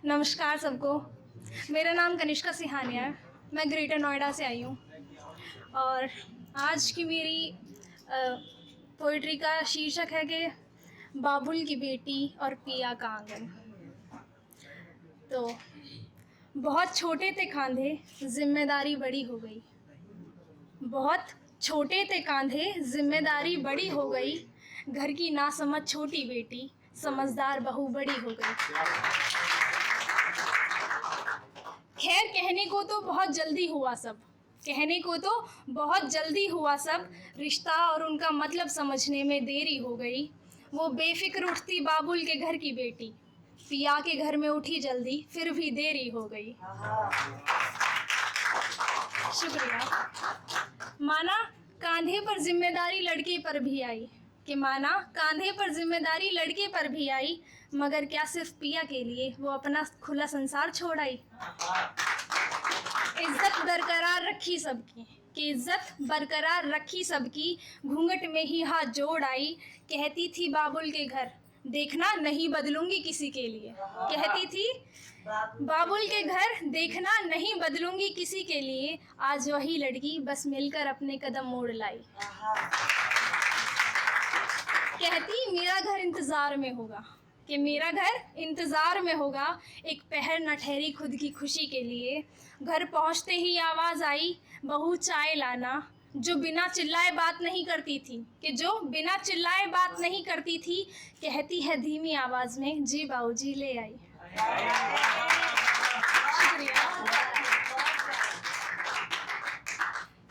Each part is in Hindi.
नमस्कार सबको। मेरा नाम कनिष्का सिहानिया है। मैं ग्रेटर नोएडा से आई हूँ और आज की मेरी पोइट्री का शीर्षक है कि बाबुल की बेटी और पिया का आंगन। तो बहुत छोटे थे कांधे, जिम्मेदारी बड़ी हो गई। बहुत छोटे थे कांधे, जिम्मेदारी बड़ी हो गई। घर की नासमझ छोटी बेटी, समझदार बहू बड़ी हो गई। खैर कहने को तो बहुत जल्दी हुआ सब, कहने को तो बहुत जल्दी हुआ सब। रिश्ता और उनका मतलब समझने में देरी हो गई। वो बेफिक्र उठती बाबुल के घर की बेटी, पिया के घर में उठी जल्दी, फिर भी देरी हो गई। शुक्रिया। माना कांधे पर जिम्मेदारी लड़के पर भी आई, कि माना कांधे पर जिम्मेदारी लड़के पर भी आई, मगर क्या सिर्फ पिया के लिए वो अपना खुला संसार छोड़ आई। इज्जत बरकरार रखी सबकी, कि इज्जत बरकरार रखी सबकी, घूंघट में ही हाथ जोड़ आई। कहती थी बाबुल के घर, देखना नहीं बदलूंगी किसी के लिए। कहती थी बाबुल के घर, देखना नहीं बदलूंगी किसी के लिए। आज वही लड़की बस मिलकर अपने कदम मोड़ लाई। कहती मेरा घर इंतज़ार में होगा, कि मेरा घर इंतज़ार में होगा। एक पहर न ठहरी खुद की खुशी के लिए। घर पहुंचते ही आवाज़ आई, बहू चाय लाना। जो बिना चिल्लाए बात नहीं करती थी, कि जो बिना चिल्लाए बात नहीं करती थी। कहती है धीमी आवाज़ में, जी बाबूजी ले आई। शुक्रिया।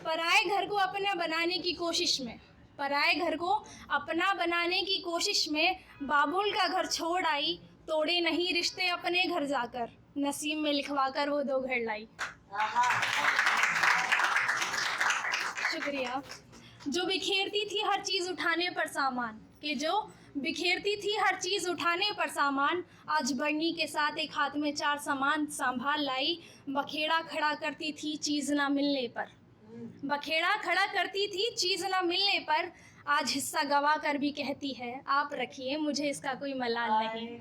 पराए घर को अपना बनाने की कोशिश में, पराए घर को अपना बनाने की कोशिश में बाबुल का घर छोड़ आई। तोड़े नहीं रिश्ते अपने घर जाकर, नसीब में लिखवाकर वो 2 घर लाई। शुक्रिया। जो बिखेरती थी हर चीज़ उठाने पर सामान, कि जो बिखेरती थी हर चीज़ उठाने पर सामान। आज बरनी के साथ एक हाथ में 4 सामान संभाल लाई। बखेड़ा खड़ा करती थी चीज़ ना मिलने पर, बखेड़ा खड़ा करती थी चीज़ ना मिलने पर। आज हिस्सा गवा कर भी कहती है, आप रखिए मुझे इसका कोई मलाल नहीं।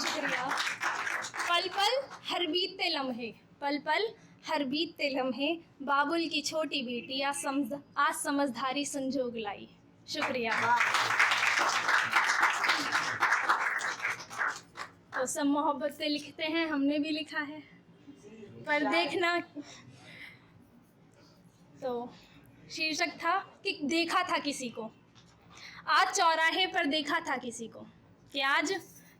शुक्रिया। पल पल हर बीतते लम्हे, पल पल हर बीतते लम्हे। बाबुल की छोटी बेटी आज समझदारी संजोग लाई। शुक्रिया। तो सब मोहब्बत से लिखते हैं, हमने भी लिखा है। पर देखना, तो शीर्षक था कि देखा था किसी को। आज चौराहे पर देखा था किसी को, कि आज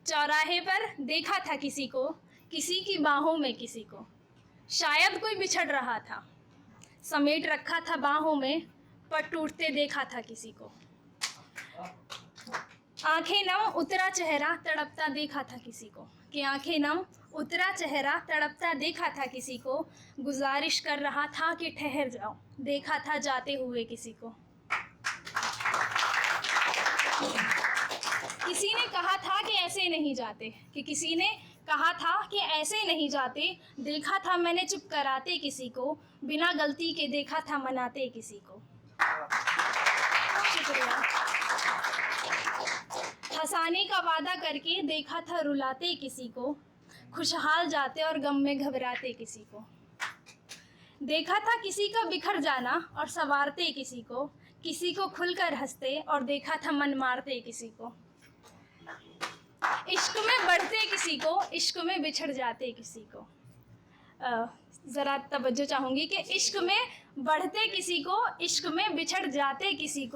चौराहे पर देखा था किसी को। किसी की बाहों में किसी को, शायद कोई बिछड़ रहा था। समेट रखा था बाहों में, पर टूटते देखा था किसी को। आंखें नम उतरा चेहरा तड़पता देखा था किसी को, कि आंखें नम उतरा चेहरा तड़पता देखा था किसी को। गुजारिश कर रहा था कि ठहर जाओ, देखा था जाते हुए किसी को। किसी ने कहा था कि ऐसे नहीं जाते, कि किसी ने कहा था कि ऐसे नहीं जाते। देखा था मैंने चुप कराते किसी को, बिना गलती के देखा था मनाते किसी को। शुक्रिया। हंसाने का वादा करके देखा था रुलाते किसी को, खुशहाल जाते और गम में घबराते किसी को। देखा था किसी का बिखर जाना और संवारते किसी को खुलकर हंसते और देखा था मन मारते किसी को। इश्क में बढ़ते किसी को, इश्क में बिछड़ जाते किसी को। ज़रा तवज्जो चाहूँगी कि इश्क में बढ़ते किसी को, इश्क में बिछड़ जाते किसी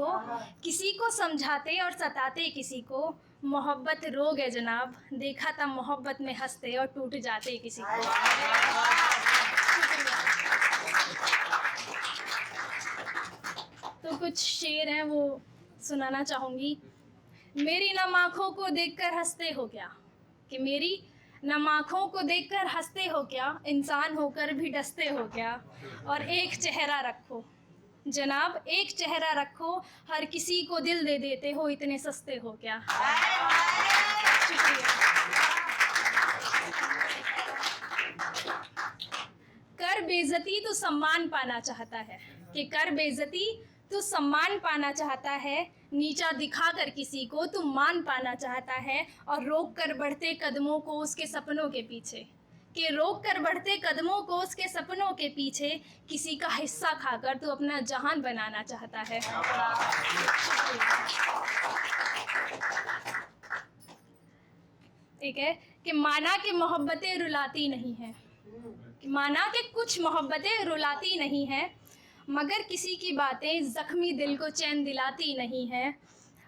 को समझाते और सताते किसी को। मोहब्बत रोग है जनाब, देखा था मोहब्बत में हंसते और टूट जाते किसी को। तो कुछ शेर हैं वो सुनाना चाहूँगी। मेरी नम आँखों को देखकर हंसते हो क्या, कि मेरी नम आँखों को देखकर हंसते हो क्या। इंसान होकर भी डसते हो क्या। और एक चेहरा रखो जनाब, एक चेहरा रखो। हर किसी को दिल दे देते हो, इतने सस्ते हो क्या। शुक्रिया। कर बेइज्जती तो सम्मान पाना चाहता है, कि कर बेइज्जती तो सम्मान पाना चाहता है। नीचा दिखाकर किसी को तू मान पाना चाहता है, और रोक कर बढ़ते कदमों को उसके सपनों के पीछे, कि रोक कर बढ़ते कदमों को उसके सपनों के पीछे किसी का हिस्सा खाकर तू अपना जहान बनाना चाहता है। ठीक है कि माना कि मोहब्बतें रुलाती नहीं हैं, माना कि कुछ मोहब्बतें रुलाती नहीं हैं, मगर किसी की बातें ज़ख्मी दिल को चैन दिलाती नहीं हैं,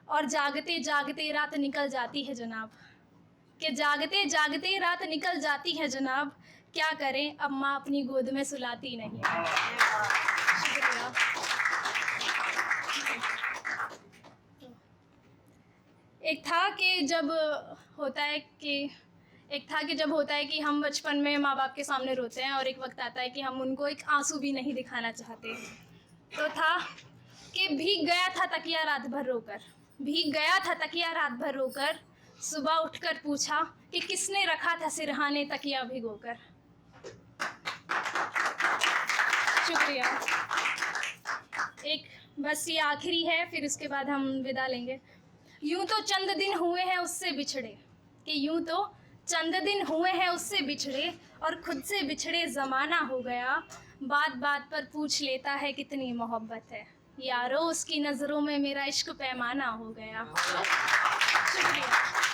और जागते जागते रात निकल जाती है जनाब, कि जागते जागते रात निकल जाती है जनाब, क्या करें अब माँ अपनी गोद में सुलाती नहीं है। शुक्रिया। एक था कि जब होता है कि हम बचपन में माँ बाप के सामने रोते हैं, और एक वक्त आता है कि हम उनको एक आंसू भी नहीं दिखाना चाहते। तो था कि भीग गया था तकिया रात भर रोकर, भीग गया था तकिया रात भर रोकर, सुबह उठकर पूछा कि किसने रखा था सिरहाने तकिया भिगोकर। शुक्रिया। एक बस ये आखिरी है, फिर उसके बाद हम विदा लेंगे। यूं तो चंद दिन हुए हैं उससे बिछड़े, कि यूं तो चंद दिन हुए हैं उससे बिछड़े, और खुद से बिछड़े ज़माना हो गया, बात बात पर पूछ लेता है कितनी मोहब्बत है, यारो उसकी नज़रों में मेरा इश्क पैमाना हो गया। शुक्रिया।